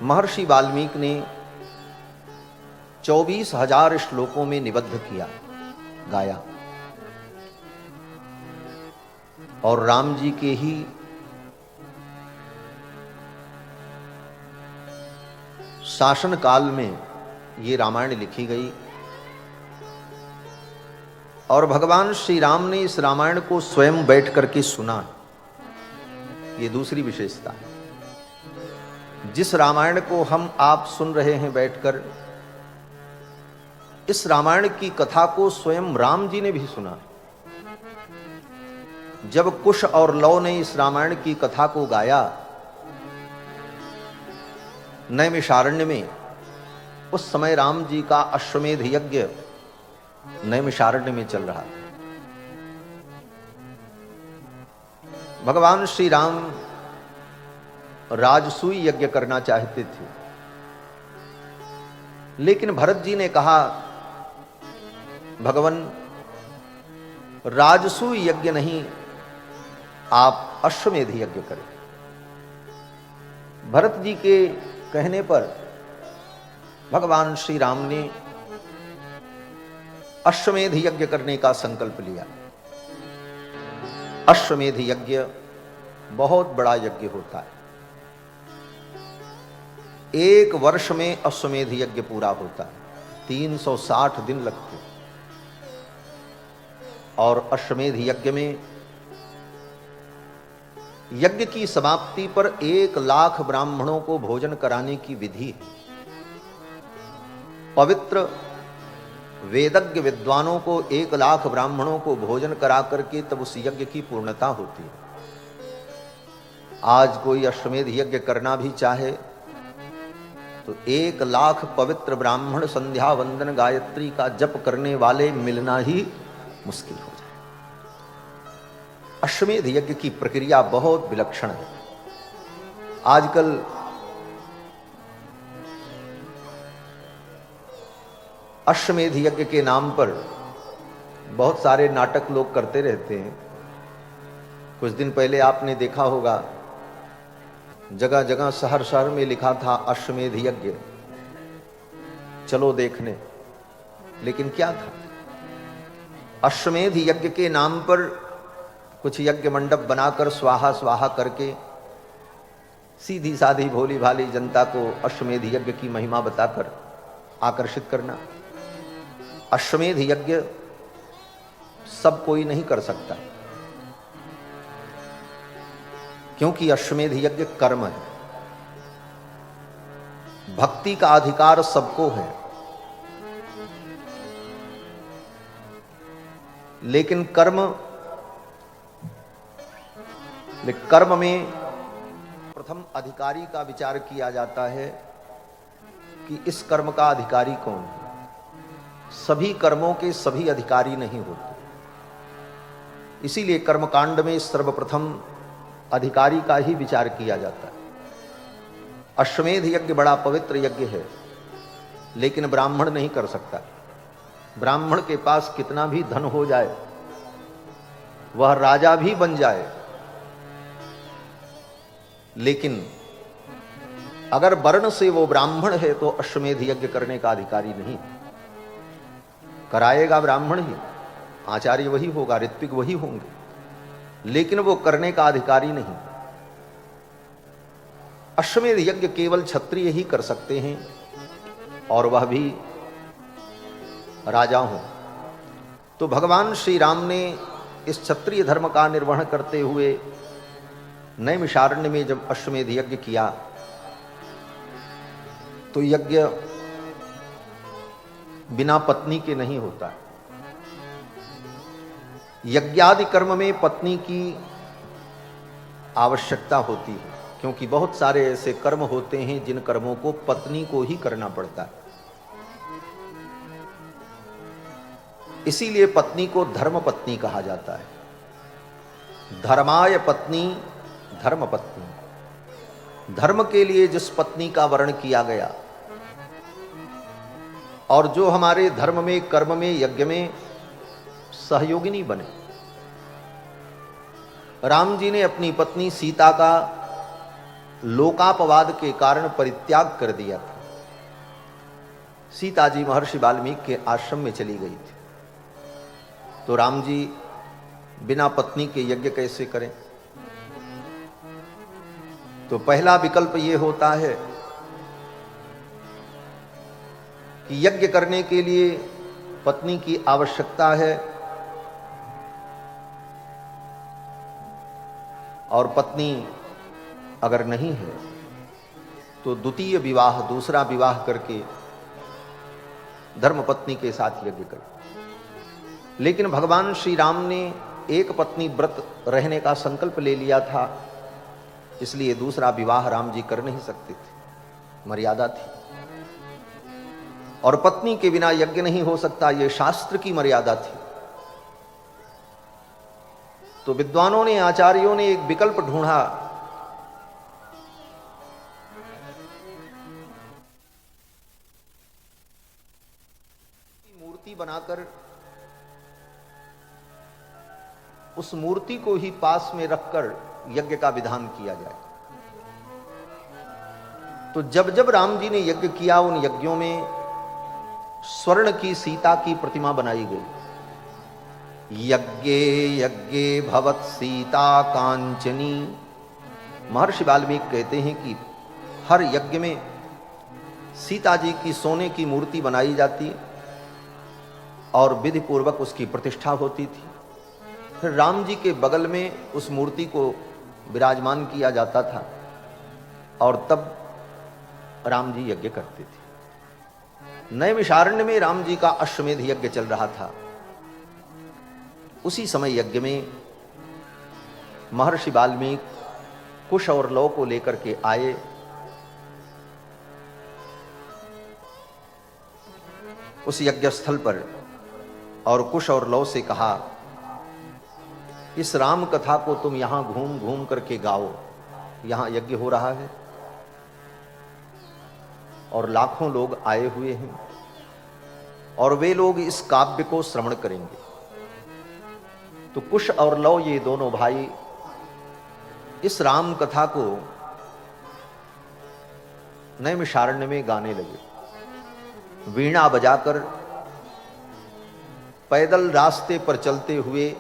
महर्षि वाल्मीकि ने 24,000 श्लोकों में निबद्ध किया, गाया। और राम जी के ही शासन काल में ये रामायण लिखी गई। और भगवान श्री राम ने इस रामायण को स्वयं बैठ करके सुना, ये दूसरी विशेषता है। जिस रामायण को हम आप सुन रहे हैं बैठकर, इस रामायण की कथा को स्वयं राम जी ने भी सुना। जब कुश और लव ने इस रामायण की कथा को गाया नैमिषारण्य में, उस समय राम जी का अश्वमेध यज्ञ नैमिषारण्य में चल रहा था। भगवान श्री राम राजसूय यज्ञ करना चाहते थे, लेकिन भरत जी ने कहा, भगवान राजसूय यज्ञ नहीं, आप अश्वमेध यज्ञ करें। भरत जी के कहने पर भगवान श्री राम ने अश्वमेध यज्ञ करने का संकल्प लिया। अश्वमेध यज्ञ बहुत बड़ा यज्ञ होता है। 1 वर्ष में अश्वमेध यज्ञ पूरा होता है, 360 दिन लगते हैं। और अश्वमेध यज्ञ में यज्ञ की समाप्ति पर 1,00,000 ब्राह्मणों को भोजन कराने की विधि है। पवित्र वेदज्ञ विद्वानों को 1,00,000 ब्राह्मणों को भोजन करा करके तब उस यज्ञ की पूर्णता होती है। आज कोई अश्वमेध यज्ञ करना भी चाहे तो 1,00,000 पवित्र ब्राह्मण संध्या वंदन गायत्री का जप करने वाले मिलना ही मुश्किल हो जाए। अश्वमेध यज्ञ की प्रक्रिया बहुत विलक्षण है। आजकल अश्वमेध यज्ञ के नाम पर बहुत सारे नाटक लोग करते रहते हैं। कुछ दिन पहले आपने देखा होगा, जगह जगह शहर शहर में लिखा था अश्वमेध यज्ञ, चलो देखने। लेकिन क्या था? अश्वमेध यज्ञ के नाम पर कुछ यज्ञ मंडप बनाकर स्वाहा स्वाहा करके सीधी साधी भोली भाली जनता को अश्वमेध यज्ञ की महिमा बताकर आकर्षित करना। अश्वमेध यज्ञ सब कोई नहीं कर सकता, क्योंकि अश्वमेध यज्ञ कर्म है। भक्ति का अधिकार सबको है, लेकिन कर्म में प्रथम अधिकारी का विचार किया जाता है कि इस कर्म का अधिकारी कौन है। सभी कर्मों के सभी अधिकारी नहीं होते, इसीलिए कर्मकांड में सर्वप्रथम अधिकारी का ही विचार किया जाता है। अश्वमेध यज्ञ बड़ा पवित्र यज्ञ है, लेकिन ब्राह्मण नहीं कर सकता। ब्राह्मण के पास कितना भी धन हो जाए, वह राजा भी बन जाए, लेकिन अगर वर्ण से वो ब्राह्मण है तो अश्वमेध यज्ञ करने का अधिकारी नहीं। कराएगा ब्राह्मण ही, आचार्य वही होगा, ऋत्विक वही होंगे, लेकिन वो करने का अधिकारी नहीं। अश्वमेध यज्ञ केवल क्षत्रिय ही कर सकते हैं, और वह भी राजा हों। तो भगवान श्री राम ने इस क्षत्रिय धर्म का निर्वहन करते हुए नैमिषारण्य में जब अश्वमेध यज्ञ किया, तो यज्ञ बिना पत्नी के नहीं होता। यज्ञादि कर्म में पत्नी की आवश्यकता होती है, क्योंकि बहुत सारे ऐसे कर्म होते हैं जिन कर्मों को पत्नी को ही करना पड़ता है। इसीलिए पत्नी को धर्म पत्नी कहा जाता है। धर्माय पत्नी धर्म पत्नी, धर्म के लिए जिस पत्नी का वर्ण किया गया और जो हमारे धर्म में, कर्म में, यज्ञ में सहयोगिनी बने। राम जी ने अपनी पत्नी सीता का लोकापवाद के कारण परित्याग कर दिया था। सीता जी महर्षि वाल्मीकि के आश्रम में चली गई थी। तो राम जी बिना पत्नी के यज्ञ कैसे करें? तो पहला विकल्प ये होता है कि यज्ञ करने के लिए पत्नी की आवश्यकता है, और पत्नी अगर नहीं है तो द्वितीय विवाह, दूसरा विवाह करके धर्मपत्नी के साथ यज्ञ करें। लेकिन भगवान श्री राम ने एक पत्नी व्रत रहने का संकल्प ले लिया था, इसलिए दूसरा विवाह राम जी कर नहीं सकते थे, मर्यादा थी। और पत्नी के बिना यज्ञ नहीं हो सकता, यह शास्त्र की मर्यादा थी। तो विद्वानों ने, आचार्यों ने एक विकल्प ढूंढा। मूर्ति बनाकर उस मूर्ति को ही पास में रखकर यज्ञ का विधान किया जाए। तो जब जब राम जी ने यज्ञ किया, उन यज्ञों में स्वर्ण की सीता की प्रतिमा बनाई गई। यज्ञे यज्ञे भवत सीता कांचनी। महर्षि वाल्मीकि कहते हैं कि हर यज्ञ में सीता जी की सोने की मूर्ति बनाई जाती और विधि पूर्वक उसकी प्रतिष्ठा होती थी। फिर राम जी के बगल में उस मूर्ति को विराजमान किया जाता था और तब राम जी यज्ञ करते थे। नैमिषारण्य में राम जी का अश्वमेध यज्ञ चल रहा था। उसी समय यज्ञ में महर्षि वाल्मीकि कुश और लौ को लेकर के आए। उस यज्ञ स्थल पर और कुश और लौ से कहा, इस राम कथा को तुम यहां घूम घूम करके गाओ, यहां यज्ञ हो रहा है और लाखों लोग आए हुए हैं और वे लोग इस काव्य को श्रवण करेंगे। तो कुश और लौ, ये दोनों भाई, इस राम कथा को नैमिषारण्य में गाने लगे। वीणा बजाकर पैदल रास्ते पर चलते हुए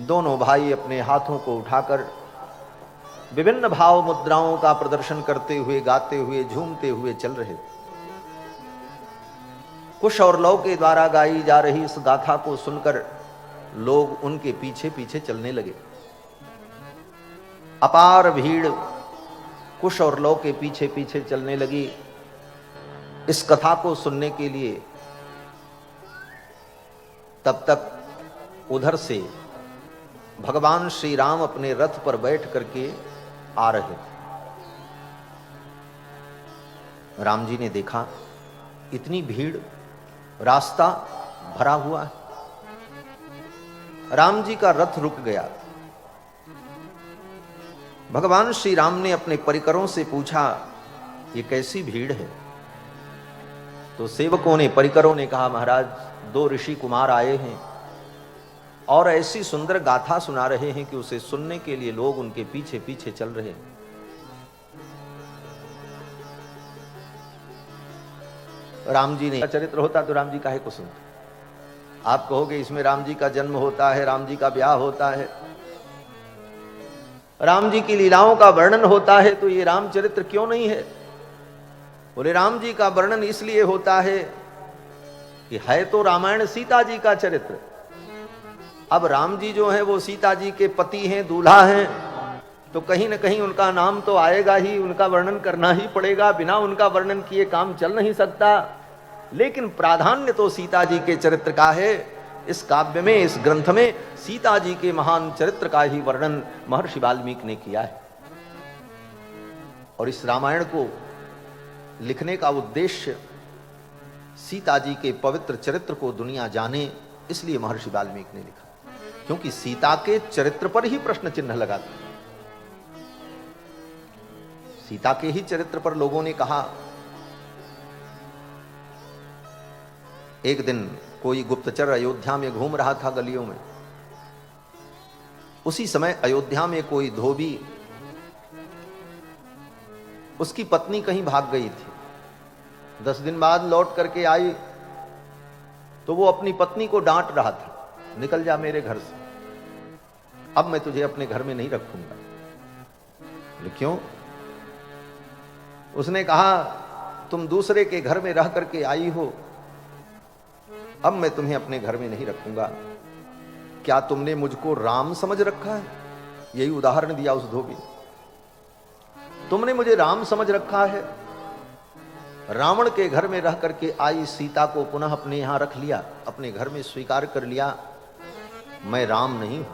दोनों भाई अपने हाथों को उठाकर विभिन्न भाव मुद्राओं का प्रदर्शन करते हुए, गाते हुए, झूमते हुए चल रहे। कुश और लौ के द्वारा गाई जा रही इस गाथा को सुनकर लोग उनके पीछे पीछे चलने लगे। अपार भीड़ कुश और लौ के पीछे पीछे चलने लगी इस कथा को सुनने के लिए। तब तक उधर से भगवान श्री राम अपने रथ पर बैठ करके आ रहे थे। राम जी ने देखा इतनी भीड़, रास्ता भरा हुआ है। राम जी का रथ रुक गया। भगवान श्री राम ने अपने परिकरों से पूछा, ये कैसी भीड़ है? तो सेवकों ने, परिकरों ने कहा, महाराज, 2 ऋषि कुमार आए हैं और ऐसी सुंदर गाथा सुना रहे हैं कि उसे सुनने के लिए लोग उनके पीछे पीछे चल रहे हैं। राम जी ने चरित्र होता तो राम जी काहे को सुनते? आप कहोगे इसमें राम जी का जन्म होता है, राम जी का ब्याह होता है, राम जी की लीलाओं का वर्णन होता है, तो ये रामचरित्र क्यों नहीं है? बोले राम जी का वर्णन इसलिए होता है कि है तो रामायण सीता जी का चरित्र। अब राम जी जो है वो सीता जी के पति हैं, दूल्हा हैं, तो कहीं ना कहीं उनका नाम तो आएगा ही, उनका वर्णन करना ही पड़ेगा। बिना उनका वर्णन किए काम चल नहीं सकता। लेकिन प्राधान्य तो सीता जी के चरित्र का है। इस काव्य में, इस ग्रंथ में सीता जी के महान चरित्र का ही वर्णन महर्षि वाल्मीकि ने किया है। और इस रामायण को लिखने का उद्देश्य सीता जी के पवित्र चरित्र को दुनिया जाने, इसलिए महर्षि वाल्मीकि ने लिखा, क्योंकि सीता के चरित्र पर ही प्रश्न चिन्ह लगा था। सीता के ही चरित्र पर लोगों ने कहा। एक दिन कोई गुप्तचर अयोध्या में घूम रहा था गलियों में। उसी समय अयोध्या में कोई धोबी उसकी पत्नी कहीं भाग गई थी। 10 दिन बाद लौट करके आई तो वो अपनी पत्नी को डांट रहा था, निकल जा मेरे घर से, अब मैं तुझे अपने घर में नहीं रखूंगा। बोले क्यों? उसने कहा तुम दूसरे के घर में रह करके आई हो, अब मैं तुम्हें अपने घर में नहीं रखूंगा। क्या तुमने मुझको राम समझ रखा है? यही उदाहरण दिया उस धोबी। तुमने मुझे राम समझ रखा है। रावण के घर में रह करके आई सीता को पुनः अपने यहां रख लिया, अपने घर में स्वीकार कर लिया, मैं राम नहीं हूं।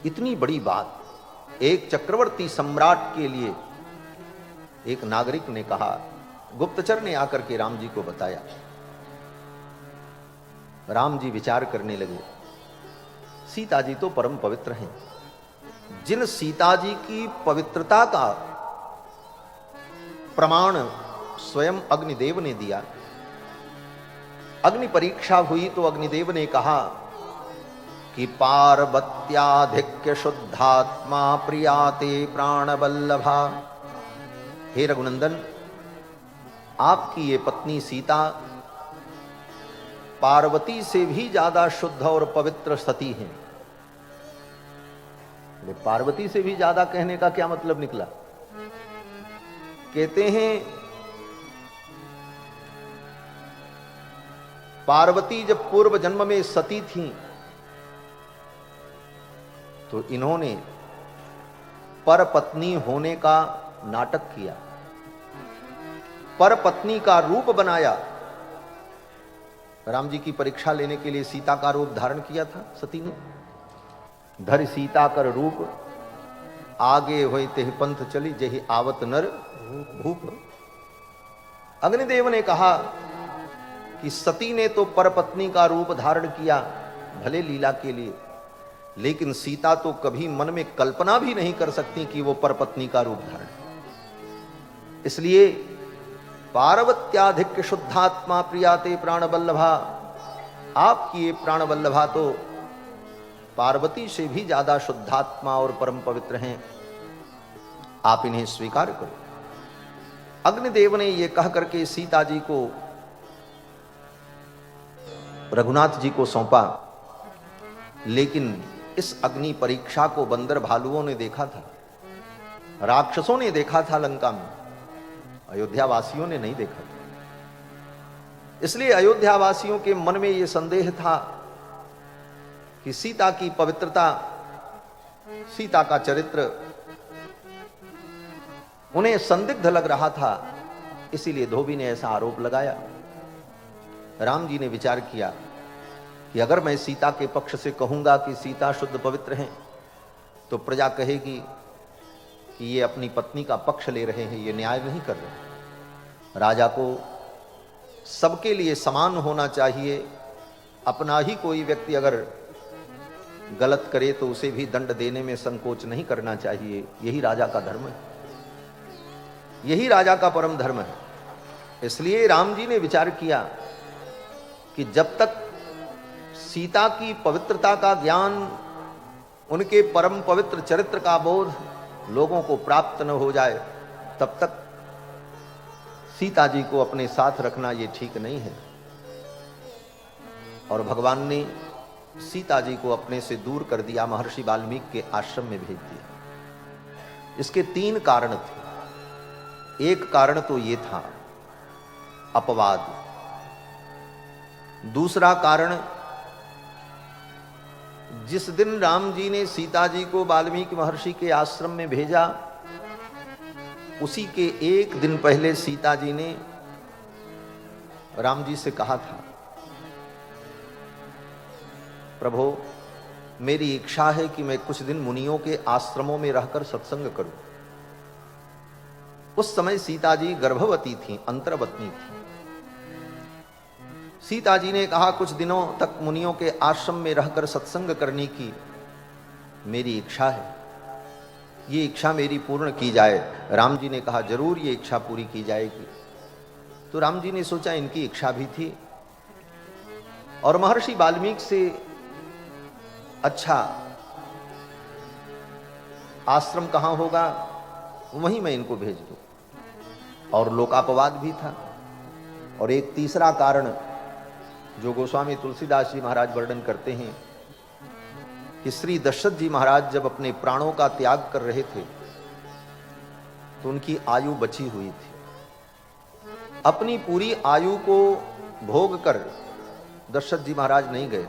इतनी बड़ी बात एक चक्रवर्ती सम्राट के लिए एक नागरिक ने कहा, गुप्तचर ने आकर के राम जी को बताया। राम जी विचार करने लगे, सीता जी तो परम पवित्र हैं। जिन सीता जी की पवित्रता का प्रमाण स्वयं अग्निदेव ने दिया, अग्नि परीक्षा हुई तो अग्निदेव ने कहा कि पार्वत्याधिक्य शुद्धात्मा प्रियाते प्राणवल्लभा। हे रघुनंदन, आपकी ये पत्नी सीता पार्वती से भी ज्यादा शुद्ध और पवित्र सती हैं। पार्वती से भी ज्यादा कहने का क्या मतलब निकला? कहते हैं पार्वती जब पूर्व जन्म में सती थीं तो इन्होंने पर पत्नी होने का नाटक किया, पर पत्नी का रूप बनाया। राम जी की परीक्षा लेने के लिए सीता का रूप धारण किया था सती ने। धर सीता कर रूप, आगे होय तेह पंथ चली, जहि आवत नर भूप। अग्निदेव ने कहा कि सती ने तो परपत्नी का रूप धारण किया, भले लीला के लिए, लेकिन सीता तो कभी मन में कल्पना भी नहीं कर सकती कि वो परपत्नी का रूप धारण। इसलिए पार्वत्याधिक्य शुद्धात्मा प्रियाते प्राणवल्लभा, आपकी ये प्राणवल्लभा तो पार्वती से भी ज्यादा शुद्धात्मा और परम पवित्र हैं, आप इन्हें स्वीकार करो। अग्निदेव ने यह कह करके सीता जी को रघुनाथ जी को सौंपा, लेकिन इस अग्नि परीक्षा को बंदर भालुओं ने देखा था, राक्षसों ने देखा था लंका में, अयोध्या वासियों ने नहीं देखा था। इसलिए अयोध्या वासियों के मन में यह संदेह था कि सीता की पवित्रता, सीता का चरित्र उन्हें संदिग्ध लग रहा था, इसीलिए धोबी ने ऐसा आरोप लगाया। राम जी ने विचार किया कि अगर मैं सीता के पक्ष से कहूंगा कि सीता शुद्ध पवित्र हैं तो प्रजा कहेगी कि ये अपनी पत्नी का पक्ष ले रहे हैं, ये न्याय नहीं कर रहे। राजा को सबके लिए समान होना चाहिए, अपना ही कोई व्यक्ति अगर गलत करे तो उसे भी दंड देने में संकोच नहीं करना चाहिए। यही राजा का धर्म है, यही राजा का परम धर्म है। इसलिए राम जी ने विचार किया कि जब तक सीता की पवित्रता का ज्ञान, उनके परम पवित्र चरित्र का बोध लोगों को प्राप्त न हो जाए, तब तक सीता जी को अपने साथ रखना ये ठीक नहीं है। और भगवान ने सीता जी को अपने से दूर कर दिया, महर्षि वाल्मीकि के आश्रम में भेज दिया। इसके 3 कारण थे। एक कारण तो ये था अपवाद, दूसरा कारण जिस दिन राम जी ने सीता जी को वाल्मीकि महर्षि के आश्रम में भेजा, उसी के 1 दिन पहले सीता जी ने राम जी से कहा था, प्रभु मेरी इच्छा है कि मैं कुछ दिन मुनियों के आश्रमों में रहकर सत्संग करूं। उस समय सीता जी गर्भवती थी, अंतर्वतनी थी। सीता जी ने कहा कुछ दिनों तक मुनियों के आश्रम में रहकर सत्संग करने की मेरी इच्छा है, ये इच्छा मेरी पूर्ण की जाए। राम जी ने कहा जरूर ये इच्छा पूरी की जाएगी। तो राम जी ने सोचा इनकी इच्छा भी थी, और महर्षि वाल्मीकि से अच्छा आश्रम कहां होगा, वहीं मैं इनको भेज दूं। और लोकापवाद भी था। और एक तीसरा कारण जो गोस्वामी तुलसीदास जी महाराज वर्णन करते हैं कि श्री दशरथ जी महाराज जब अपने प्राणों का त्याग कर रहे थे तो उनकी आयु बची हुई थी। अपनी पूरी आयु को भोग कर दशरथ जी महाराज नहीं गए।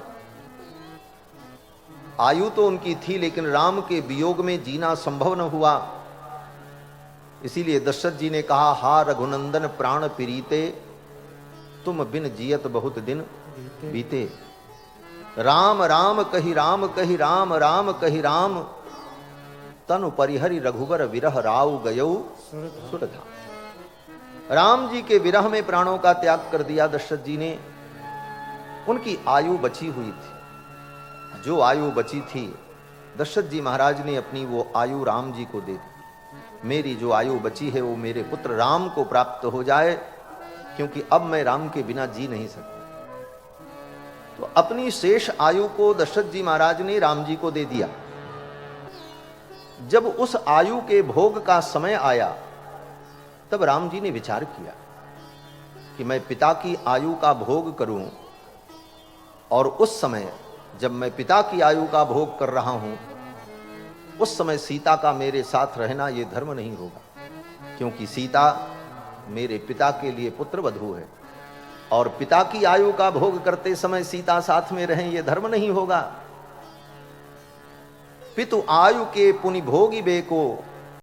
आयु तो उनकी थी, लेकिन राम के वियोग में जीना संभव न हुआ। इसीलिए दशरथ जी ने कहा, हा रघुनंदन प्राण प्रीते, तुम बिन जियत बहुत दिन बीते। राम राम कहि राम कहि राम राम कहि राम, तनु परिहरि रघुवर विरह राव गयौ सुरधाम। राम जी के विरह में प्राणों का त्याग कर दिया दशरथ जी ने। उनकी आयु बची हुई थी। जो आयु बची थी दशरथ जी महाराज ने अपनी वो आयु राम जी को दे दी। मेरी जो आयु बची है वो मेरे पुत्र राम को प्राप्त हो जाए, क्योंकि अब मैं राम के बिना जी नहीं सकता। तो अपनी शेष आयु को दशरथ जी महाराज ने राम जी को दे दिया। जब उस आयु के भोग का समय आया तब राम जी ने विचार किया कि मैं पिता की आयु का भोग करूं, और उस समय जब मैं पिता की आयु का भोग कर रहा हूं उस समय सीता का मेरे साथ रहना यह धर्म नहीं होगा, क्योंकि सीता मेरे पिता के लिए पुत्र वधू है, और पिता की आयु का भोग करते समय सीता साथ में रहें यह धर्म नहीं होगा। पितु आयु के पुनि भोगी बेको,